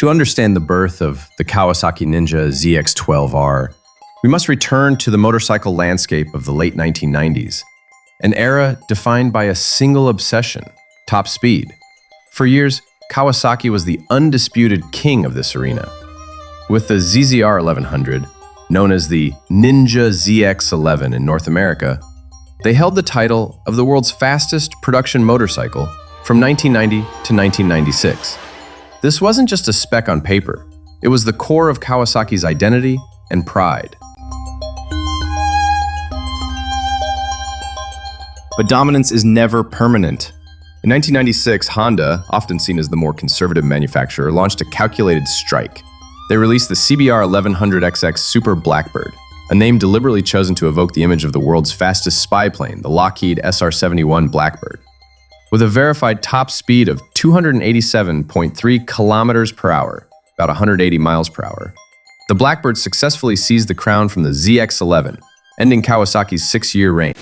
To understand the birth of the Kawasaki Ninja ZX-12R, we must return to the motorcycle landscape of the late 1990s, an era defined by a single obsession, top speed. For years, Kawasaki was the undisputed king of this arena. With the ZX-12R 1100, known as the Ninja ZX-11 in North America, they held the title of the world's fastest production motorcycle from 1990 to 1996. This wasn't just a spec on paper, it was the core of Kawasaki's identity and pride. But dominance is never permanent. In 1996, Honda, often seen as the more conservative manufacturer, launched a calculated strike. They released the CBR 1100XX Super Blackbird, a name deliberately chosen to evoke the image of the world's fastest spy plane, the Lockheed SR-71 Blackbird. With a verified top speed of 287.3 kilometers per hour, about 180 miles per hour, the Blackbird successfully seized the crown from the ZX-11, ending Kawasaki's 6-year reign.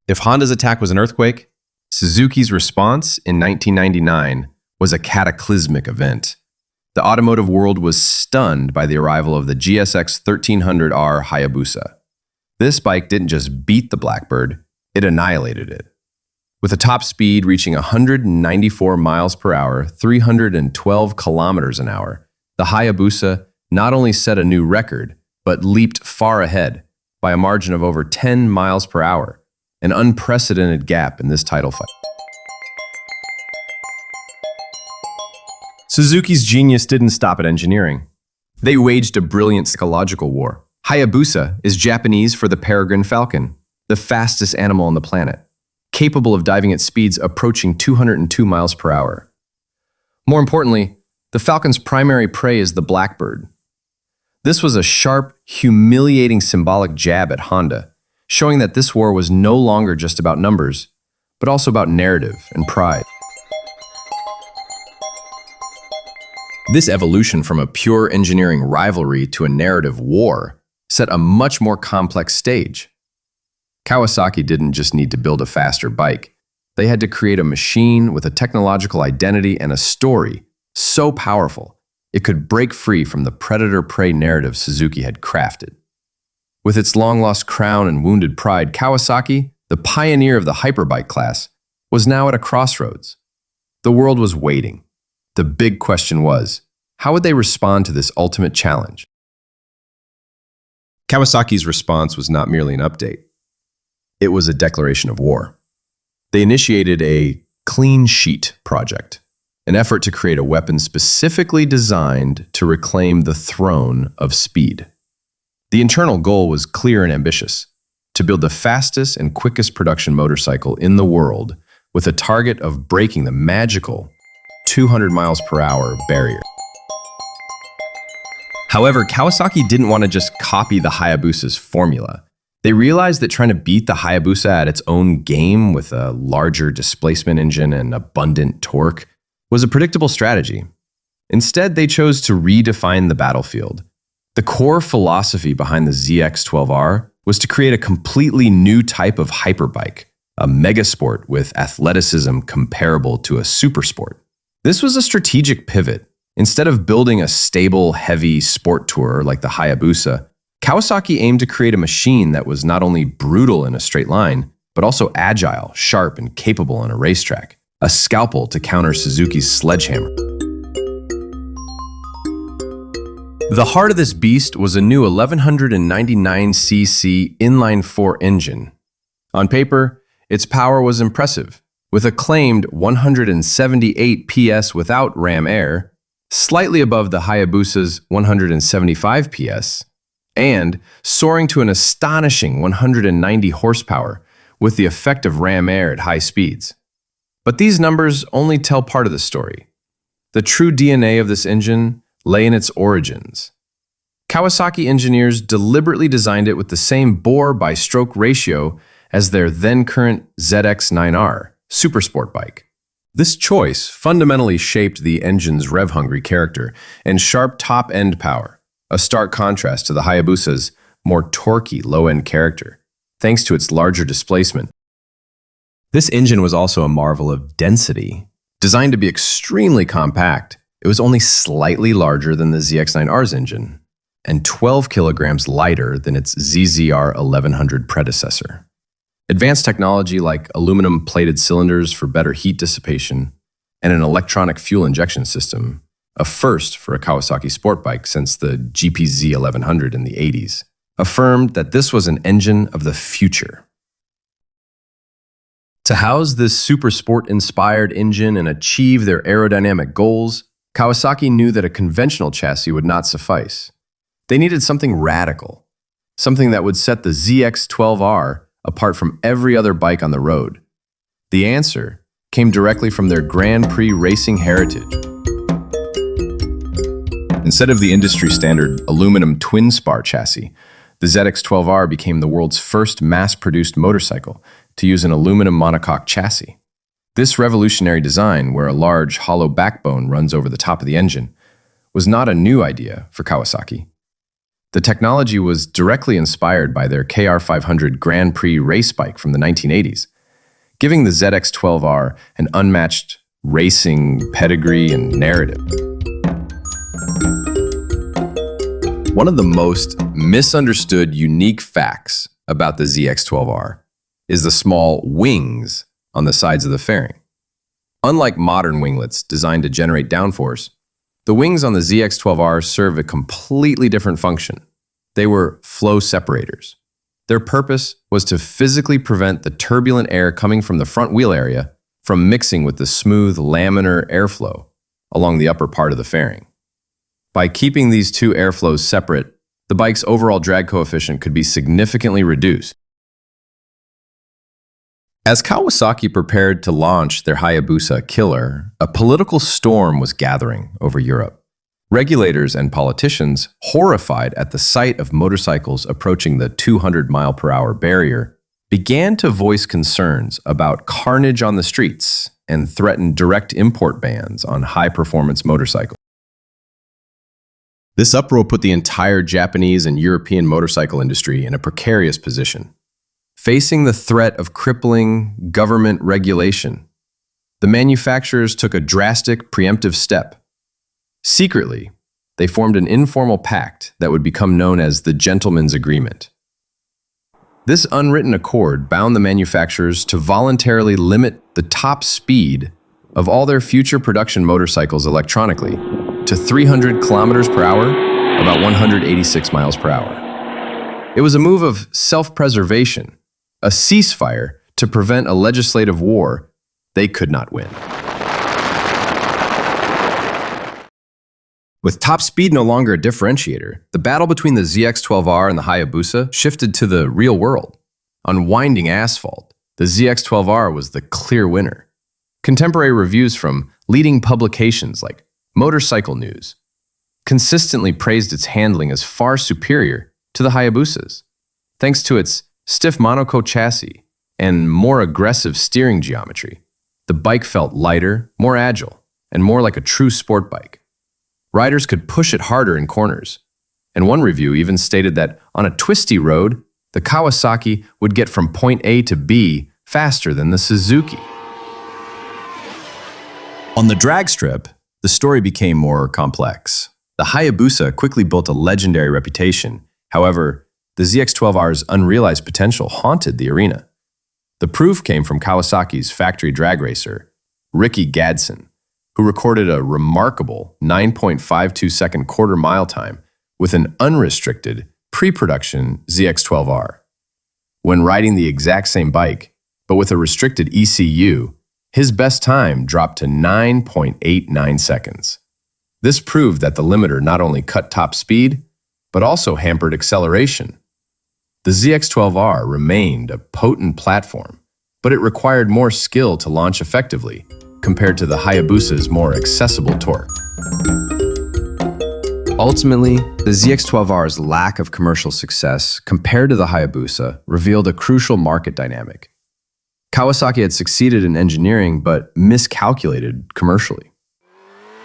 If Honda's attack was an earthquake, Suzuki's response in 1999 was a cataclysmic event. The automotive world was stunned by the arrival of the GSX-1300R Hayabusa. This bike didn't just beat the Blackbird, it annihilated it. With a top speed reaching 194 miles per hour, 312 kilometers an hour, the Hayabusa not only set a new record, but leaped far ahead by a margin of over 10 miles per hour, an unprecedented gap in this title fight. Suzuki's genius didn't stop at engineering. They waged a brilliant psychological war. Hayabusa is Japanese for the peregrine falcon, the fastest animal on the planet, capable of diving at speeds approaching 202 miles per hour. More importantly, the falcon's primary prey is the Blackbird. This was a sharp, humiliating symbolic jab at Honda, showing that this war was no longer just about numbers, but also about narrative and pride. This evolution from a pure engineering rivalry to a narrative war set a much more complex stage. Kawasaki didn't just need to build a faster bike. They had to create a machine with a technological identity and a story so powerful it could break free from the predator-prey narrative Suzuki had crafted. With its long-lost crown and wounded pride, Kawasaki, the pioneer of the hyperbike class, was now at a crossroads. The world was waiting. The big question was, how would they respond to this ultimate challenge? Kawasaki's response was not merely an update. It was a declaration of war. They initiated a clean sheet project, an effort to create a weapon specifically designed to reclaim the throne of speed. The internal goal was clear and ambitious: to build the fastest and quickest production motorcycle in the world with a target of breaking the magical 200 miles per hour barrier. However, Kawasaki didn't want to just copy the Hayabusa's formula. They realized that trying to beat the Hayabusa at its own game with a larger displacement engine and abundant torque was a predictable strategy. Instead, they chose to redefine the battlefield. The core philosophy behind the ZX-12R was to create a completely new type of hyperbike, a megasport with athleticism comparable to a supersport. This was a strategic pivot. Instead of building a stable, heavy sport tourer like the Hayabusa, Kawasaki aimed to create a machine that was not only brutal in a straight line, but also agile, sharp, and capable on a racetrack, a scalpel to counter Suzuki's sledgehammer. The heart of this beast was a new 1199cc inline-4 engine. On paper, its power was impressive, with a claimed 178 PS without ram air, slightly above the Hayabusa's 175 PS, and soaring to an astonishing 190 horsepower with the effect of ram air at high speeds. But these numbers only tell part of the story. The true DNA of this engine lay in its origins. Kawasaki engineers deliberately designed it with the same bore-by-stroke ratio as their then-current ZX-9R supersport bike. This choice fundamentally shaped the engine's rev-hungry character and sharp top-end power, a stark contrast to the Hayabusa's more torquey low-end character, thanks to its larger displacement. This engine was also a marvel of density. Designed to be extremely compact, it was only slightly larger than the ZX-9R's engine and 12 kilograms lighter than its ZZR 1100 predecessor. Advanced technology like aluminum-plated cylinders for better heat dissipation and an electronic fuel injection system, a first for a Kawasaki sport bike since the GPZ 1100 in the 80s, affirmed that this was an engine of the future. To house this super sport-inspired engine and achieve their aerodynamic goals, Kawasaki knew that a conventional chassis would not suffice. They needed something radical, something that would set the ZX-12R apart from every other bike on the road. The answer came directly from their Grand Prix racing heritage. Instead of the industry-standard aluminum twin-spar chassis, the ZX-12R became the world's first mass-produced motorcycle to use an aluminum monocoque chassis. This revolutionary design, where a large hollow backbone runs over the top of the engine, was not a new idea for Kawasaki. The technology was directly inspired by their KR500 Grand Prix race bike from the 1980s, giving the ZX-12R an unmatched racing pedigree and narrative. One of the most misunderstood unique facts about the ZX-12R is the small wings on the sides of the fairing. Unlike modern winglets designed to generate downforce, the wings on the ZX-12R serve a completely different function. They were flow separators. Their purpose was to physically prevent the turbulent air coming from the front wheel area from mixing with the smooth laminar airflow along the upper part of the fairing. By keeping these two airflows separate, the bike's overall drag coefficient could be significantly reduced. As Kawasaki prepared to launch their Hayabusa killer, a political storm was gathering over Europe. Regulators and politicians, horrified at the sight of motorcycles approaching the 200-mile-per-hour barrier, began to voice concerns about carnage on the streets and threatened direct import bans on high-performance motorcycles. This uproar put the entire Japanese and European motorcycle industry in a precarious position. Facing the threat of crippling government regulation, the manufacturers took a drastic preemptive step. Secretly, they formed an informal pact that would become known as the Gentleman's Agreement. This unwritten accord bound the manufacturers to voluntarily limit the top speed of all their future production motorcycles electronically to 300 kilometers per hour, about 186 miles per hour. It was a move of self-preservation, a ceasefire to prevent a legislative war they could not win. With top speed no longer a differentiator, the battle between the ZX-12R and the Hayabusa shifted to the real world. On winding asphalt, the ZX-12R was the clear winner. Contemporary reviews from leading publications like Motorcycle News consistently praised its handling as far superior to the Hayabusa's, thanks to its stiff monocoque chassis and more aggressive steering geometry. The bike felt lighter, more agile, and more like a true sport bike. Riders could push it harder in corners, and one review even stated that on a twisty road, the Kawasaki would get from point A to B faster than the Suzuki. On the drag strip, the story became more complex. The Hayabusa quickly built a legendary reputation. However, the ZX-12R's unrealized potential haunted the arena. The proof came from Kawasaki's factory drag racer, Ricky Gadsden, who recorded a remarkable 9.52-second quarter-mile time with an unrestricted pre-production ZX-12R. When riding the exact same bike, but with a restricted ECU, his best time dropped to 9.89 seconds. This proved that the limiter not only cut top speed, but also hampered acceleration. The ZX-12R remained a potent platform, but it required more skill to launch effectively compared to the Hayabusa's more accessible torque. Ultimately, the ZX-12R's lack of commercial success compared to the Hayabusa revealed a crucial market dynamic. Kawasaki had succeeded in engineering but miscalculated commercially.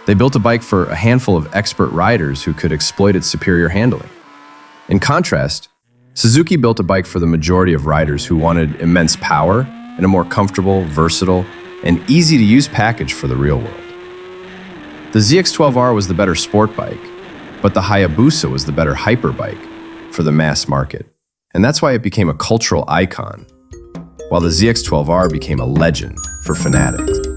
They built a bike for a handful of expert riders who could exploit its superior handling. In contrast, Suzuki built a bike for the majority of riders who wanted immense power and a more comfortable, versatile, an easy-to-use package for the real world. The ZX-12R was the better sport bike, but the Hayabusa was the better hyperbike for the mass market. And that's why it became a cultural icon, while the ZX-12R became a legend for fanatics.